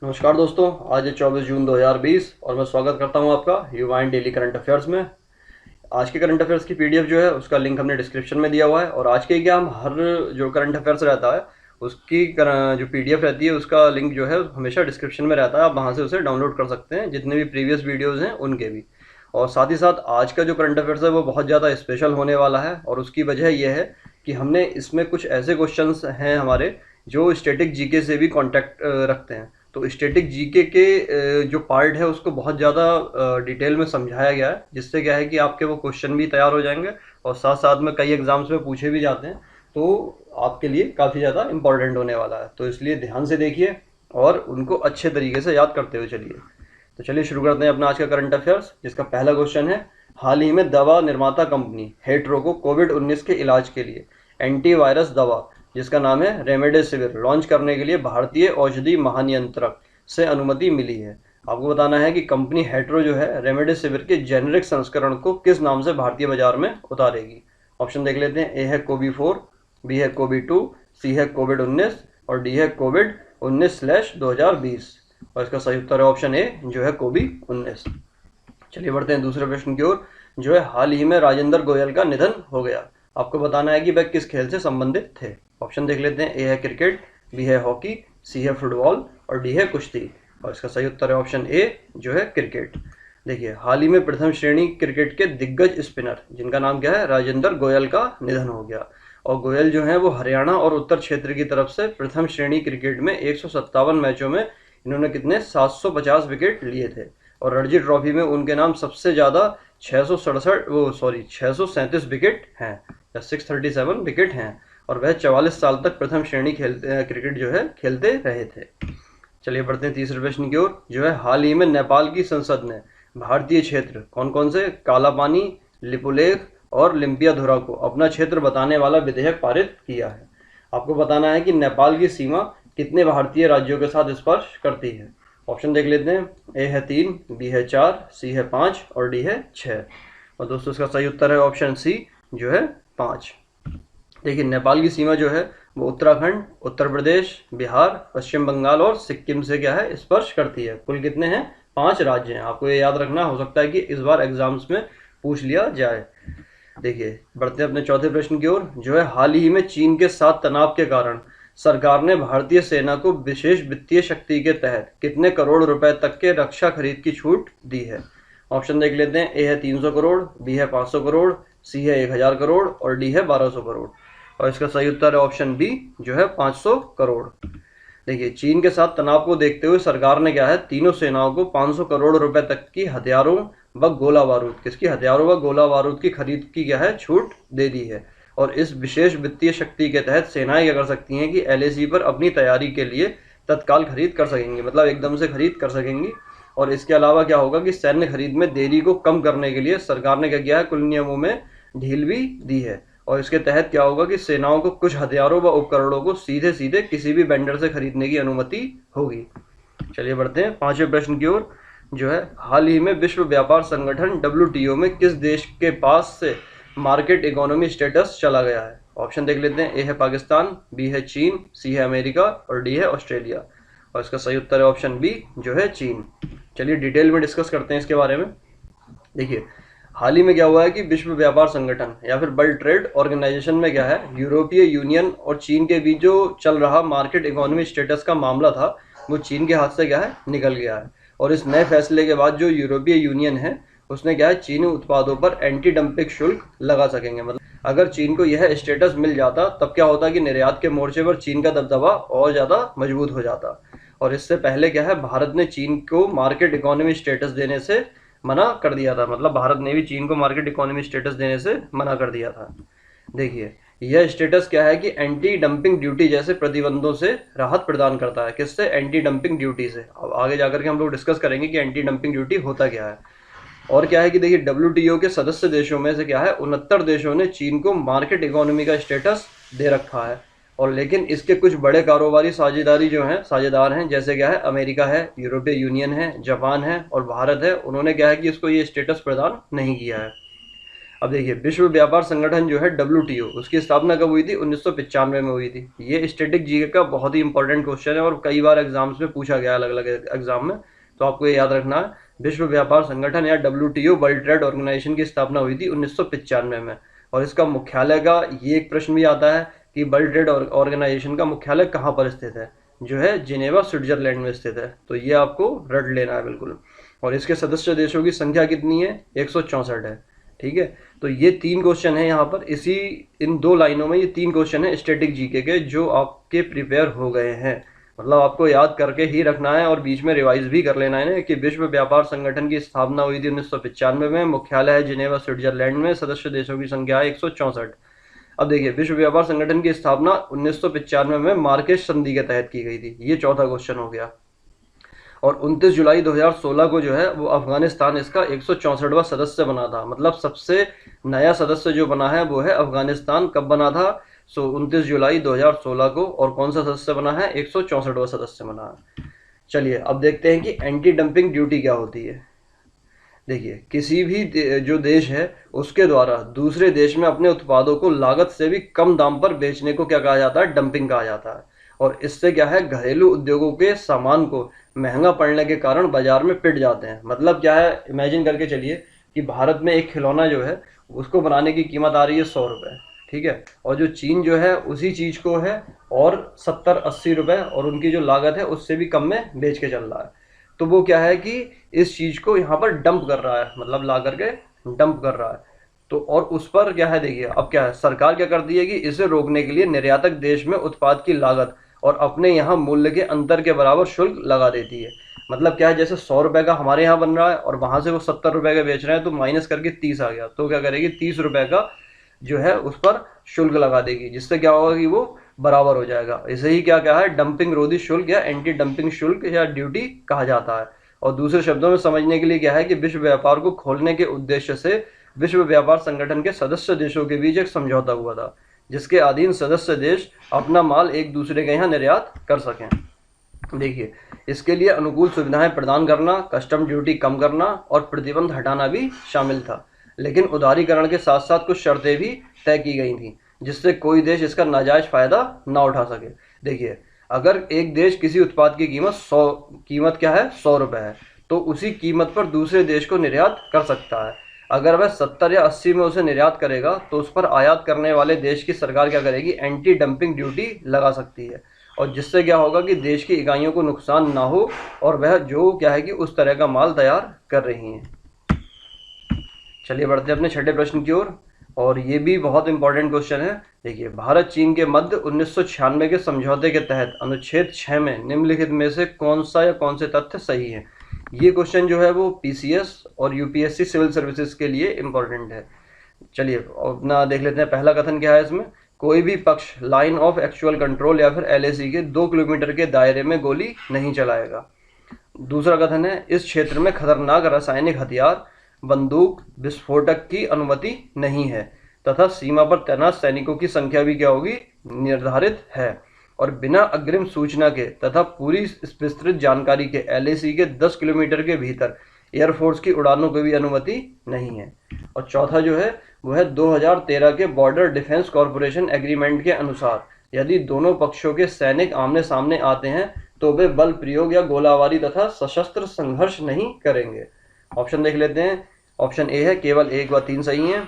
नमस्कार दोस्तों, आज है 24 जून 2020 और मैं स्वागत करता हूं आपका युवाइन डेली करंट अफेयर्स में। आज के करंट अफेयर्स की पीडीएफ जो है उसका लिंक हमने डिस्क्रिप्शन में दिया हुआ है। और आज के क्या हम हर जो करंट अफेयर्स रहता है उसकी जो पीडीएफ रहती है उसका लिंक जो है हमेशा डिस्क्रिप्शन में रहता है। आप वहां से उसे डाउनलोड कर सकते हैं, जितने भी प्रीवियस वीडियोज़ हैं उनके भी। और साथ ही साथ आज का जो करंट अफेयर्स है वो बहुत ज़्यादा स्पेशल होने वाला है, और उसकी वजह यह है कि हमने इसमें कुछ ऐसे क्वेश्चंस हैं हमारे जो स्टैटिक जीके से भी कांटेक्ट रखते हैं। तो स्टैटिक जीके के जो पार्ट है उसको बहुत ज़्यादा डिटेल में समझाया गया है, जिससे क्या है कि आपके वो क्वेश्चन भी तैयार हो जाएंगे और साथ साथ में कई एग्जाम्स में पूछे भी जाते हैं। तो आपके लिए काफ़ी ज़्यादा इम्पोर्टेंट होने वाला है, तो इसलिए ध्यान से देखिए और उनको अच्छे तरीके से याद करते हुए चलिए। तो चलिए शुरू करते हैं अपना आज का करंट अफेयर्स, जिसका पहला क्वेश्चन है, हाल ही में दवा निर्माता कंपनी हेट्रो को कोविड-19 के इलाज के लिए एंटीवायरस दवा जिसका नाम है रेमडेसिविर लॉन्च करने के लिए भारतीय औषधि महानियंत्रक से अनुमति मिली है। आपको बताना है कि कंपनी हेट्रो जो है रेमडेसिविर के जेनेरिक संस्करण को किस नाम से भारतीय बाजार में उतारेगी। ऑप्शन देख लेते हैं। ए है कोवी 4, बी है कोवी 2, सी है कोविड-19 और डी है कोविड-19/2020। और इसका सही उत्तर है ऑप्शन ए जो है कोवी-19। चलिए बढ़ते हैं दूसरे प्रश्न की ओर, जो है हाल ही में राजेंद्र गोयल का निधन हो गया। आपको बताना है कि वह किस खेल से संबंधित थे। ऑप्शन देख लेते हैं। ए है क्रिकेट, बी है हॉकी, सी है फुटबॉल और डी है कुश्ती। और इसका सही उत्तर है ऑप्शन ए जो है क्रिकेट। देखिए, हाल ही में प्रथम श्रेणी क्रिकेट के दिग्गज स्पिनर जिनका नाम क्या है राजेंद्र गोयल का निधन हो गया। और गोयल जो है वो हरियाणा और उत्तर क्षेत्र की तरफ से प्रथम श्रेणी क्रिकेट में 157 मैचों में इन्होंने कितने 750 विकेट लिए थे। और रणजी ट्रॉफी में उनके नाम सबसे ज़्यादा 637 विकेट हैं, या 637 विकेट हैं। और वह 44 साल तक प्रथम श्रेणी क्रिकेट जो है खेलते रहे थे। चलिए बढ़ते हैं तीसरे प्रश्न की ओर, जो है हाल ही में नेपाल की संसद ने भारतीय क्षेत्र कौन कौन से कालापानी, लिपुलेख और लिम्पियाधुरा को अपना क्षेत्र बताने वाला विधेयक पारित किया है। आपको बताना है कि नेपाल की सीमा कितने भारतीय राज्यों के साथ स्पर्श करती है। ऑप्शन देख लेते हैं। ए है 3, बी है 4, सी है 5 और डी है 6। और दोस्तों इसका सही उत्तर है ऑप्शन सी जो है 5। देखिए, नेपाल की सीमा जो है वो उत्तराखंड, उत्तर प्रदेश, बिहार, पश्चिम बंगाल और सिक्किम से क्या है स्पर्श करती है। कुल कितने हैं? 5 राज्य हैं। आपको ये याद रखना, हो सकता है कि इस बार एग्जाम्स में पूछ लिया जाए। देखिए बढ़ते हैं अपने चौथे प्रश्न की ओर, जो है हाल ही में चीन के साथ तनाव के कारण सरकार ने भारतीय सेना को विशेष वित्तीय शक्ति के तहत कितने करोड़ रुपए तक के रक्षा खरीद की छूट दी है। ऑप्शन देख लेते हैं। ए है 300 करोड़, बी है 500 करोड़, सी है 1000 करोड़ और डी है 1200 करोड़। और इसका सही उत्तर है ऑप्शन बी जो है 500 करोड़। देखिए, चीन के साथ तनाव को देखते हुए सरकार ने क्या है तीनों सेनाओं को 500 करोड़ रुपए तक की हथियारों व गोला बारूद हथियारों व गोला बारूद की खरीद की क्या है छूट दे दी है। और इस विशेष वित्तीय शक्ति के तहत सेनाएं क्या कर सकती हैं कि एलएसी पर अपनी तैयारी के लिए तत्काल खरीद कर सकेंगी, मतलब एकदम से खरीद कर सकेंगी। और इसके अलावा क्या होगा कि सैन्य खरीद में देरी को कम करने के लिए सरकार ने क्या किया है, कुल नियमों में ढील भी दी है। और इसके तहत क्या होगा कि सेनाओं को कुछ हथियारों व उपकरणों को सीधे सीधे किसी भी वेंडर से खरीदने की अनुमति होगी। चलिए बढ़ते हैं पांचवें प्रश्न की ओर, जो है हाल ही में विश्व व्यापार संगठन WTO में किस देश के पास से मार्केट इकोनॉमी स्टेटस चला गया है। ऑप्शन देख लेते हैं। ए है पाकिस्तान, बी है चीन, सी है अमेरिका और डी है ऑस्ट्रेलिया। और इसका सही उत्तर है ऑप्शन बी जो है चीन। चलिए डिटेल में डिस्कस करते हैं इसके बारे में। देखिए, हाल ही में क्या हुआ है कि विश्व व्यापार संगठन या फिर वर्ल्ड ट्रेड ऑर्गेनाइजेशन में क्या है यूरोपीय यूनियन और चीन के बीच जो चल रहा मार्केट इकोनॉमी स्टेटस का मामला था वो चीन के हाथ से क्या है निकल गया है। और इस नए फैसले के बाद जो यूरोपीय यूनियन है उसने क्या है चीनी उत्पादों पर एंटी डंपिंग शुल्क लगा सकेंगे। मतलब अगर चीन को यह स्टेटस मिल जाता तब क्या होता कि निर्यात के मोर्चे पर चीन का दबदबा और ज़्यादा मजबूत हो जाता। और इससे पहले क्या है भारत ने चीन को मार्केट इकोनॉमी स्टेटस देने से मना कर दिया था, मतलब भारत ने भी चीन को मार्केट इकोनॉमी स्टेटस देने से मना कर दिया था। देखिए, यह स्टेटस क्या है कि एंटी डंपिंग ड्यूटी जैसे प्रतिबंधों से राहत प्रदान करता है। किससे? एंटी डंपिंग ड्यूटी से। अब आगे जाकर के हम लोग डिस्कस करेंगे कि एंटी डंपिंग ड्यूटी होता क्या है। और क्या है कि देखिए, WTO के सदस्य देशों में से क्या है 69 देशों ने चीन को मार्केट इकोनॉमी का स्टेटस दे रखा है। और लेकिन इसके कुछ बड़े कारोबारी साझेदार हैं, जैसे क्या है अमेरिका है, यूरोपीय यूनियन है, जापान है और भारत है। उन्होंने क्या है कि इसको ये स्टेटस प्रदान नहीं किया है। अब देखिए, विश्व व्यापार संगठन जो है WTO, उसकी स्थापना कब हुई थी? 1995 में हुई थी। ये स्टैटिक जीके का बहुत ही इंपॉर्टेंट क्वेश्चन है और कई बार एग्जाम्स में पूछा गया, अलग अलग एग्जाम में, तो आपको ये याद रखना है। विश्व व्यापार संगठन या WTO, वर्ल्ड ट्रेड ऑर्गेनाइजेशन की स्थापना हुई थी 1995 में। और इसका मुख्यालय का ये एक प्रश्न भी आता है कि वर्ल्ड ट्रेड ऑर्गेनाइजेशन का मुख्यालय कहाँ पर स्थित है? जो है जिनेवा, स्विट्जरलैंड में स्थित है। तो ये आपको रट लेना है बिल्कुल। और इसके सदस्य देशों की संख्या कितनी है? 164 है। ठीक है, तो ये 3 क्वेश्चन है यहाँ पर, इसी इन 2 लाइनों में ये 3 क्वेश्चन है स्टैटिक जीके के, जो आपके प्रिपेयर हो गए हैं। मतलब आपको याद करके ही रखना है और बीच में रिवाइज भी कर लेना है कि विश्व व्यापार संगठन की स्थापना हुई थी 1995 में, मुख्यालय है जिनेवा, स्विट्जरलैंड में, सदस्य देशों की संख्या है 164। अब देखिए, विश्व व्यापार संगठन की स्थापना 1995 में मार्केश संधि के तहत की गई थी। ये चौथा क्वेश्चन हो गया। और 29 जुलाई 2016 को जो है वो अफगानिस्तान इसका 164वां सदस्य बना था। मतलब सबसे नया सदस्य जो बना है वो है अफगानिस्तान। कब बना था? 29 जुलाई 2016 को। और कौन सा सदस्य बना है? 164वां सदस्य बना है। चलिए अब देखते हैं कि एंटी डंपिंग ड्यूटी क्या होती है। देखिए, किसी भी जो देश है उसके द्वारा दूसरे देश में अपने उत्पादों को लागत से भी कम दाम पर बेचने को क्या कहा जाता है? डंपिंग कहा जाता है। और इससे क्या है, घरेलू उद्योगों के सामान को महंगा पड़ने के कारण बाजार में पिट जाते हैं। मतलब क्या है, इमेजिन करके चलिए कि भारत में एक खिलौना जो है उसको बनाने की कीमत आ रही है 100 रुपये, ठीक है, और जो चीन जो है उसी चीज को है और 70-80 रुपए और उनकी जो लागत है उससे भी कम में बेच के चल रहा है। तो वो क्या है कि इस चीज को यहाँ पर डंप कर रहा है, मतलब ला करके डंप कर रहा है। तो और उस पर क्या है, देखिए अब क्या है, सरकार क्या करती है कि इसे रोकने के लिए निर्यातक देश में उत्पाद की लागत और अपने यहाँ मूल्य के अंतर के बराबर शुल्क लगा देती है। मतलब क्या है, जैसे 100 रुपए का हमारे यहाँ बन रहा है और वहां से वो 70 रुपए का बेच रहे हैं, तो माइनस करके 30 आ गया, तो क्या करेगी, 30 रुपए का जो है उस पर शुल्क लगा देगी, जिससे क्या होगा कि वो बराबर हो जाएगा। इसे ही क्या है, डंपिंग रोधी शुल्क या एंटी डंपिंग शुल्क या ड्यूटी कहा जाता है। और दूसरे शब्दों में समझने के लिए क्या है कि विश्व व्यापार को खोलने के उद्देश्य से विश्व व्यापार संगठन के सदस्य देशों के बीच एक समझौता हुआ था, जिसके अधीन सदस्य देश अपना माल एक दूसरे के यहाँ निर्यात कर सकें। देखिए, इसके लिए अनुकूल सुविधाएं प्रदान करना, कस्टम ड्यूटी कम करना और प्रतिबंध हटाना भी शामिल था। लेकिन उदारीकरण के साथ साथ कुछ शर्तें भी तय की गई थी, जिससे कोई देश इसका नाजायज फायदा ना उठा सके। देखिए, अगर एक देश किसी उत्पाद की कीमत क्या है, 100 रुपए है, तो उसी कीमत पर दूसरे देश को निर्यात कर सकता है। अगर वह 70 या 80 में उसे निर्यात करेगा तो उस पर आयात करने वाले देश की सरकार क्या करेगी, एंटी डंपिंग ड्यूटी लगा सकती है। और जिससे क्या होगा कि देश की इकाइयों को नुकसान ना हो और वह जो क्या है कि उस तरह का माल तैयार कर रही हैं। चलिए बढ़ते हैं अपने छठे प्रश्न की ओर, और ये भी बहुत इंपॉर्टेंट क्वेश्चन है। देखिए, भारत चीन के मध्य 1996 के समझौते के तहत अनुच्छेद 6 में निम्नलिखित में से कौन सा या कौन से तथ्य सही है? ये क्वेश्चन जो है वो PCS और UPSC सिविल सर्विसेज के लिए इम्पोर्टेंट है। चलिए अपना देख लेते हैं, पहला कथन क्या है इसमें, कोई भी पक्ष लाइन ऑफ एक्चुअल कंट्रोल या फिर LAC के 2 किलोमीटर के दायरे में गोली नहीं चलाएगा। दूसरा कथन है, इस क्षेत्र में खतरनाक रासायनिक हथियार, बंदूक, विस्फोटक की अनुमति नहीं है तथा सीमा पर तैनात सैनिकों की संख्या भी क्या होगी, निर्धारित है। और बिना अग्रिम सूचना के तथा पूरी विस्तृत जानकारी के LAC के 10 किलोमीटर के भीतर एयरफोर्स की उड़ानों की भी अनुमति नहीं है। और चौथा जो है वो है 2013 के बॉर्डर डिफेंस कॉरपोरेशन एग्रीमेंट के अनुसार यदि दोनों पक्षों के सैनिक आमने सामने आते हैं तो वे बल प्रयोग या गोलाबारी तथा सशस्त्र संघर्ष नहीं करेंगे। ऑप्शन देख लेते हैं। ऑप्शन ए है केवल 1 व 3 सही है,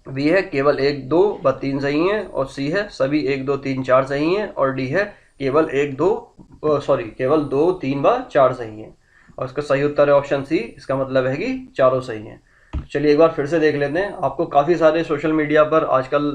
बी है केवल 1, 2 व 3 सही है, और सी है सभी 1, 2, 3, 4 सही है, और डी है केवल 2, 3 व 4 सही है। और इसका सही उत्तर है ऑप्शन सी, इसका मतलब है कि चारों सही हैं। चलिए एक बार फिर से देख लेते हैं। आपको काफ़ी सारे सोशल मीडिया पर आजकल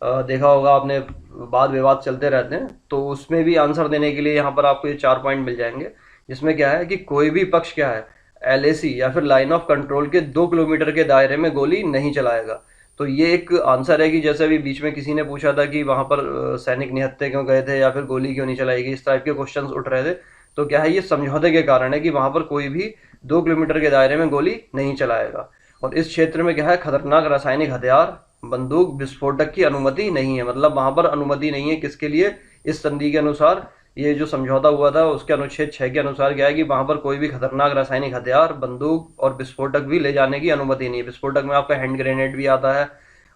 देखा होगा आपने, वाद विवाद चलते रहते हैं, तो उसमें भी आंसर देने के लिए यहाँ पर आपको ये 4 पॉइंट मिल जाएंगे, जिसमें क्या है कि कोई भी पक्ष क्या है, LAC या फिर लाइन ऑफ कंट्रोल के 2 किलोमीटर के दायरे में गोली नहीं चलाएगा। तो ये एक आंसर है कि जैसे अभी बीच में किसी ने पूछा था कि वहाँ पर सैनिक निहत्थे क्यों गए थे या फिर गोली क्यों नहीं चलाई गई, इस टाइप के क्वेश्चंस उठ रहे थे। तो क्या है, ये समझौते के कारण है कि वहाँ पर कोई भी 2 किलोमीटर के दायरे में गोली नहीं चलाएगा। और इस क्षेत्र में क्या है, खतरनाक रासायनिक हथियार, बंदूक, विस्फोटक की अनुमति नहीं है। मतलब वहाँ पर अनुमति नहीं है किसके लिए, इस संधि के अनुसार ये जो समझौता हुआ था उसके अनुच्छेद 6 के अनुसार क्या है कि वहां पर कोई भी खतरनाक रासायनिक हथियार, बंदूक और विस्फोटक भी ले जाने की अनुमति नहीं है। विस्फोटक में आपका हैंड ग्रेनेड भी आता है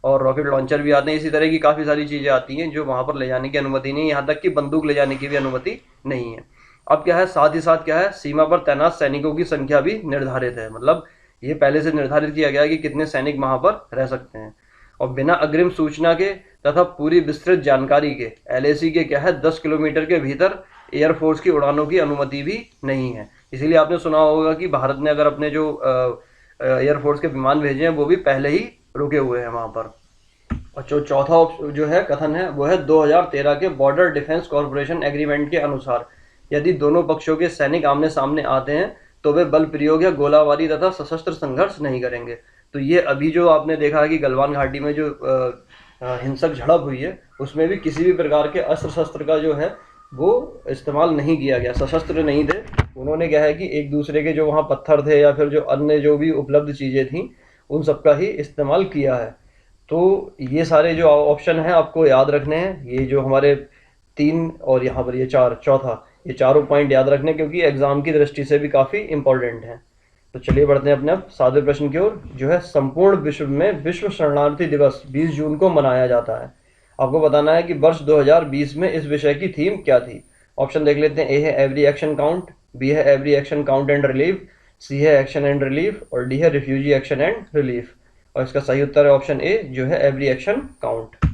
और रॉकेट लॉन्चर भी आते हैं, इसी तरह की काफ़ी सारी चीज़ें आती हैं जो वहाँ पर ले जाने की अनुमति नहीं है, यहाँ तक कि बंदूक ले जाने की भी अनुमति नहीं है। अब क्या है, साथ ही साथ क्या है, सीमा पर तैनात सैनिकों की संख्या भी निर्धारित है। मतलब ये पहले से निर्धारित किया गया है कि कितने सैनिक वहाँ पर रह सकते हैं। और बिना अग्रिम सूचना के तथा पूरी विस्तृत जानकारी के एलएसी के क्या है 10 किलोमीटर के भीतर एयरफोर्स की उड़ानों की अनुमति भी नहीं है। इसीलिए आपने सुना होगा कि भारत ने अगर अपने जो एयरफोर्स के विमान भेजे हैं वो भी पहले ही रुके हुए हैं वहाँ पर। और जो चौथा जो है कथन है वो है 2013 के बॉर्डर डिफेंस कॉरपोरेशन एग्रीमेंट के अनुसार यदि दोनों पक्षों के सैनिक आमने सामने आते हैं तो वे बल प्रयोग या गोलाबारी तथा सशस्त्र संघर्ष नहीं करेंगे। तो ये अभी जो आपने देखा है कि गलवान घाटी में जो हिंसक झड़प हुई है उसमें भी किसी भी प्रकार के अस्त्र शस्त्र का जो है वो इस्तेमाल नहीं किया गया, सशस्त्र नहीं थे। उन्होंने क्या है कि एक दूसरे के जो वहाँ पत्थर थे या फिर जो अन्य जो भी उपलब्ध चीज़ें थी उन सब का ही इस्तेमाल किया है। तो ये सारे जो ऑप्शन हैं आपको याद रखने हैं, ये जो हमारे 3 और यहाँ पर ये 4 चौथा, ये चारों पॉइंट याद रखने क्योंकि एग्जाम की दृष्टि से भी काफ़ी इंपॉर्टेंट हैं। तो चलिए बढ़ते हैं अपने अब 7वें प्रश्न की ओर, जो है संपूर्ण विश्व में विश्व शरणार्थी दिवस 20 जून को मनाया जाता है। आपको बताना है कि वर्ष 2020 में इस विषय की थीम क्या थी। ऑप्शन देख लेते हैं। ए है एवरी एक्शन काउंट, बी है every action count and relief, C है एक्शन एंड रिलीफ और डी है रिफ्यूजी एक्शन एंड रिलीफ। और इसका सही उत्तर है ऑप्शन ए जो है एवरी एक्शन काउंट।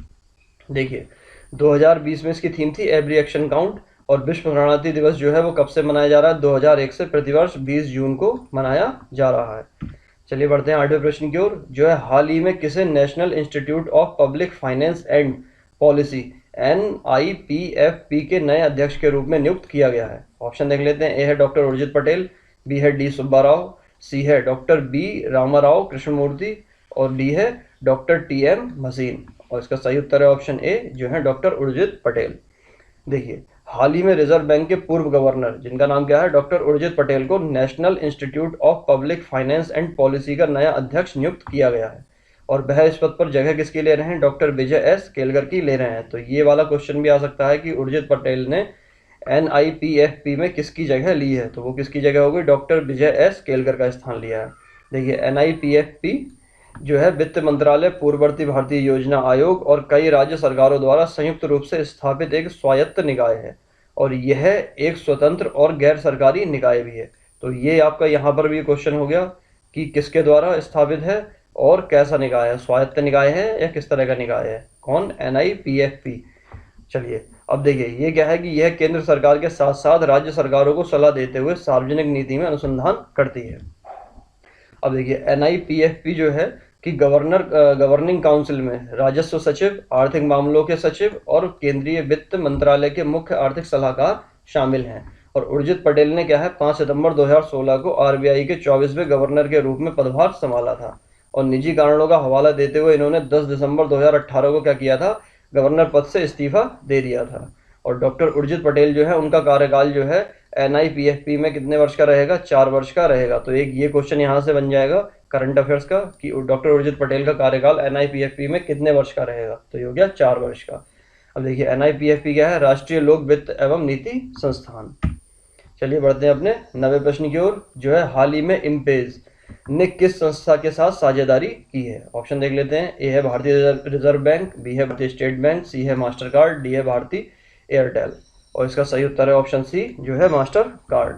देखिए 2020 में इसकी थीम थी एवरी एक्शन काउंट और विश्व शरणार्थी दिवस जो है वो कब से मनाया जा रहा है, 2001 से प्रतिवर्ष 20 जून को मनाया जा रहा है। चलिए बढ़ते हैं 8वें प्रश्न की ओर, जो है हाल ही में किसे national institute of public finance and policy NIPFP के नए अध्यक्ष के रूप में नियुक्त किया गया है। ऑप्शन देख लेते हैं। ए है डॉक्टर उर्जित पटेल, बी है डी सुब्बा राव, सी है डॉक्टर बी रामाराव कृष्णमूर्ति और डी है डॉक्टर TM मसीन। और इसका सही उत्तर है ऑप्शन ए जो है डॉक्टर उर्जित पटेल। देखिए हाल ही में रिजर्व बैंक के पूर्व गवर्नर जिनका नाम क्या है डॉक्टर उर्जित पटेल को national institute of public finance and policy का नया अध्यक्ष नियुक्त किया गया है और वह इस पद पर जगह किसकी ले रहे हैं, डॉक्टर विजय एस केलकर की ले रहे हैं। तो ये वाला क्वेश्चन भी आ सकता है कि उर्जित पटेल ने NIPFP में किसकी जगह ली है, तो वो किसकी जगह होगी, डॉक्टर विजय एस केलकर का स्थान लिया है। देखिए NIPFP जो है वित्त मंत्रालय, पूर्ववर्ती भारतीय योजना आयोग और कई राज्य सरकारों द्वारा संयुक्त रूप से स्थापित एक स्वायत्त निकाय है और यह एक स्वतंत्र और गैर सरकारी निकाय भी है। तो ये आपका यहाँ पर भी क्वेश्चन हो गया कि किसके द्वारा स्थापित है और कैसा निकाय है, स्वायत्त निकाय है या किस तरह का निकाय है, कौन, NIPFP। चलिए अब देखिए ये क्या है कि यह केंद्र सरकार के साथ साथ राज्य सरकारों को सलाह देते हुए सार्वजनिक नीति में अनुसंधान करती है। अब देखिए NIPFP जो है कि गवर्निंग काउंसिल में राजस्व सचिव, आर्थिक मामलों के सचिव और केंद्रीय वित्त मंत्रालय के मुख्य आर्थिक सलाहकार शामिल हैं। और उर्जित पटेल ने क्या है 5 सितंबर 2016 को RBI के 24वें गवर्नर के रूप में पदभार संभाला था और निजी कारणों का हवाला देते हुए इन्होंने 10 दिसंबर 2018 को क्या किया था, गवर्नर पद से इस्तीफा दे दिया था। और डॉक्टर उर्जित पटेल जो है उनका कार्यकाल जो है NIPFP में कितने वर्ष का रहेगा, 4 वर्ष का रहेगा। तो एक ये क्वेश्चन यहाँ से बन जाएगा करंट अफेयर्स का कि डॉक्टर उर्जित पटेल का कार्यकाल NIPFP में कितने वर्ष का रहेगा, तो ये हो गया 4 वर्ष का। अब देखिए NIPFP क्या है, राष्ट्रीय लोक वित्त एवं नीति संस्थान। चलिए बढ़ते हैं अपने 9वें प्रश्न की ओर, जो है हाल ही में इम्पेज ने किस संस्था के साथ साझेदारी की है। ऑप्शन देख लेते हैं। ए है भारतीय रिजर्व बैंक, बी है भारतीय स्टेट बैंक, सी है मास्टर कार्ड, डी है भारतीय एयरटेल। और इसका सही उत्तर है ऑप्शन सी जो है मास्टर कार्ड।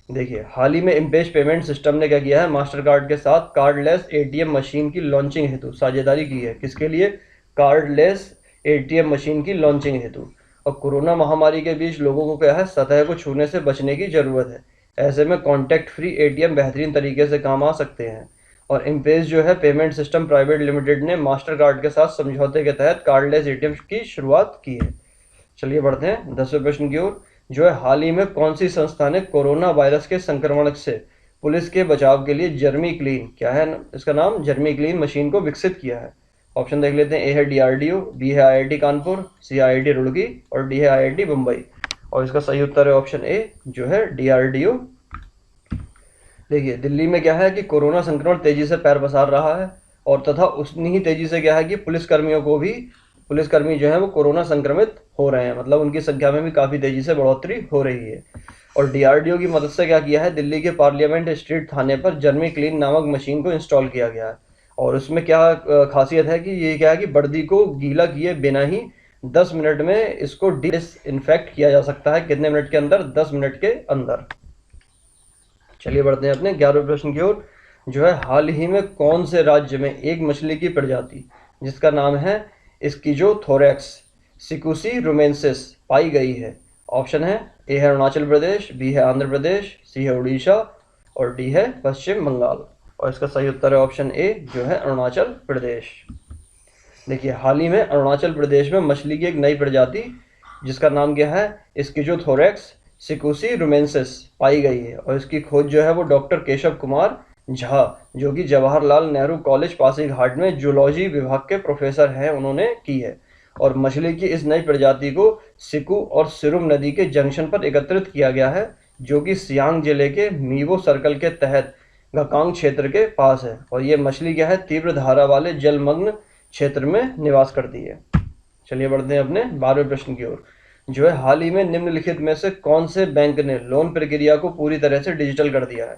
देखिए हाल ही में इम्पेज पेमेंट सिस्टम ने क्या किया है, मास्टर कार्ड के साथ कार्डलेस ATM मशीन की लॉन्चिंग हेतु साझेदारी की है। किसके लिए, कार्डलेस ATM मशीन की लॉन्चिंग हेतु। और कोरोना महामारी के बीच लोगों को क्या है, सतह को छूने से बचने की जरूरत है। ऐसे में कॉन्टैक्ट फ्री ATM बेहतरीन तरीके से काम आ सकते हैं। और इम्पेज जो है पेमेंट सिस्टम प्राइवेट लिमिटेड ने मास्टर कार्ड के साथ समझौते के तहत कार्डलेस ATM की शुरुआत की है। चलिए बढ़ते हैं 10वें प्रश्न की ओर, जो है हाल ही में कौन सी संस्था ने कोरोना वायरस के संक्रमण से पुलिस के बचाव के लिए जर्मी क्लीन, क्या है इसका नाम, जर्मी क्लीन मशीन को विकसित किया है। ऑप्शन देख लेते हैं। ए है DRDO, बी है IIT कानपुर, सी IIT रुड़की और डी है IIT मुंबई। और इसका सही उत्तर है ऑप्शन ए जो है DRDO। देखिए दिल्ली में क्या है कि कोरोना संक्रमण तेजी से पैर पसार रहा है और तथा उतनी ही तेजी से क्या है कि पुलिसकर्मी जो है वो कोरोना संक्रमित हो रहे हैं, मतलब उनकी संख्या में भी काफ़ी तेज़ी से बढ़ोतरी हो रही है। और डीआरडीओ की मदद से क्या किया है, दिल्ली के पार्लियामेंट स्ट्रीट थाने पर जर्मी क्लीन नामक मशीन को इंस्टॉल किया गया है। और उसमें क्या खासियत है कि ये क्या है कि वर्दी को गीला किए बिना ही 10 मिनट में इसको डिसइंफेक्ट किया जा सकता है। कितने मिनट के अंदर? 10 मिनट के अंदर। चलिए बढ़ते हैं अपने 11वें प्रश्न की ओर, जो है हाल ही में कौन से राज्य में एक मछली की प्रजाति जिसका नाम है स्किजोथोरैक्स सिकुसी रुमेंसिस पाई गई है? ऑप्शन है, ए है अरुणाचल प्रदेश, बी है आंध्र प्रदेश, सी है उड़ीसा और डी है पश्चिम बंगाल। और इसका सही उत्तर है ऑप्शन ए, जो है अरुणाचल प्रदेश। देखिए, हाल ही में अरुणाचल प्रदेश में मछली की एक नई प्रजाति जिसका नाम क्या है स्किजोथोरैक्स सिकुसी रुमेंसिस पाई गई है। और इसकी खोज जो है वो डॉक्टर केशव कुमार झा, जो कि जवाहरलाल नेहरू कॉलेज पासीघाट में जूलॉजी विभाग के प्रोफेसर हैं, उन्होंने की है। और मछली की इस नई प्रजाति को सिकु और सिरुम नदी के जंक्शन पर एकत्रित किया गया है, जो कि सियांग जिले के मीवो सर्कल के तहत गकांग क्षेत्र के पास है। और ये मछली क्या है, तीव्र धारा वाले जलमग्न क्षेत्र में निवास करती है। चलिए बढ़ते हैं अपने 12वें प्रश्न की ओर, जो है हाल ही में निम्नलिखित में से कौन से बैंक ने लोन प्रक्रिया को पूरी तरह से डिजिटल कर दिया है?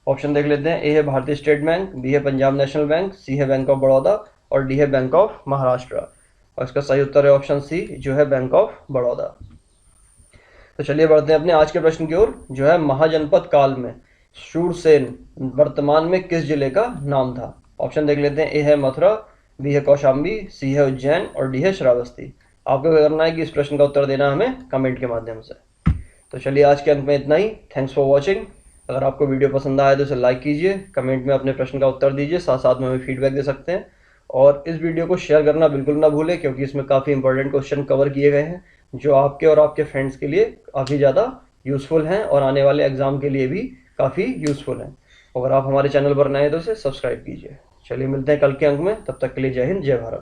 ऑप्शन देख लेते हैं। ए है भारतीय स्टेट बैंक, बी है पंजाब नेशनल बैंक, सी है बैंक ऑफ बड़ौदा और डी है बैंक ऑफ महाराष्ट्र। और इसका सही उत्तर है ऑप्शन सी, जो है बैंक ऑफ बड़ौदा। तो चलिए बढ़ते हैं अपने आज के प्रश्न की ओर, जो है महाजनपद काल में शूरसेन वर्तमान में किस जिले का नाम था? ऑप्शन देख लेते हैं। ए है मथुरा, बी है कौशाम्बी, सी है उज्जैन और डी है श्रावस्ती। आपको क्या करना है कि इस प्रश्न का उत्तर देना हमें कमेंट के माध्यम से। तो चलिए आज के अंक में इतना ही। Thanks for watching. अगर आपको वीडियो पसंद आया तो इसे लाइक कीजिए, कमेंट में अपने प्रश्न का उत्तर दीजिए, साथ साथ में हमें फीडबैक दे सकते हैं। और इस वीडियो को शेयर करना बिल्कुल ना भूलें, क्योंकि इसमें काफ़ी इंपॉर्टेंट क्वेश्चन कवर किए गए हैं जो आपके और आपके फ्रेंड्स के लिए काफ़ी ज़्यादा यूज़फुल हैं और आने वाले एग्ज़ाम के लिए भी काफ़ी यूज़फुल हैं। अगर आप हमारे चैनल पर नए हैं तो इसे सब्सक्राइब कीजिए। चलिए मिलते हैं कल के अंक में, तब तक के लिए जय हिंद, जय भारत।